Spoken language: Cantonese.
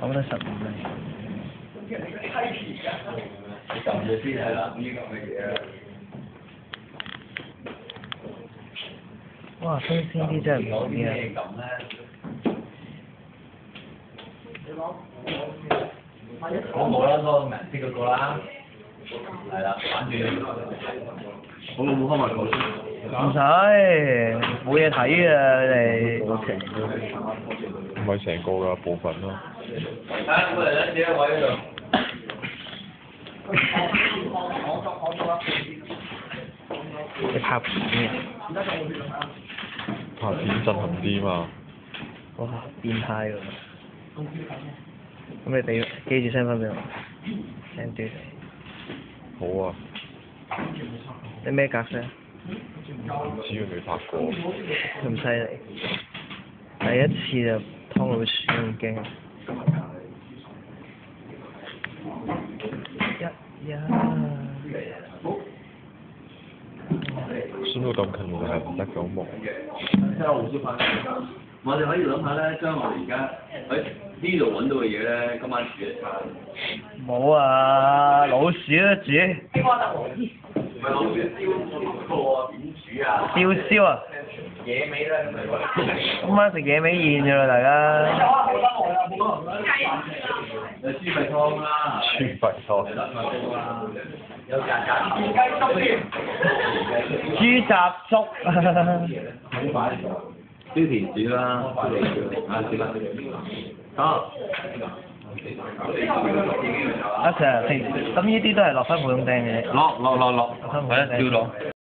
我覺得15蚊。你撳住先係啦，呢咁嘅嘢啊！哇，新鮮啲真係唔好啲啊！我冇啦，嗰個明色嗰個啦，係啦，反轉。我老母開埋台先。唔使，冇嘢睇啊！你哋。唔係成個㗎，部分咯。睇過嚟啦，自己位嗰度。你拍片嘅？拍片震撼啲嘛？哇！變態喎！咁你俾記住 send 翻俾我 ，send 啲。好啊。你咩格式？只要未拍過。咁犀利！第一次就劏老鼠咁驚。酸到咁近，原來係唔得嘅，好忙。我哋可以諗下咧，將我哋而家喺呢度揾到嘅嘢咧，今晚煮一餐。冇啊，老鼠都煮。唔係老鼠燒個點煮啊？燒啊！野味咧，今晚食野味宴㗎啦，大家。有豬肺湯啦，豬肺湯。有曱甴田雞粥添，豬雜粥。燒田煮啦，啊算啦，好。阿 Sir，咁呢啲都係落翻普通釘嘅。落，係啊，照落。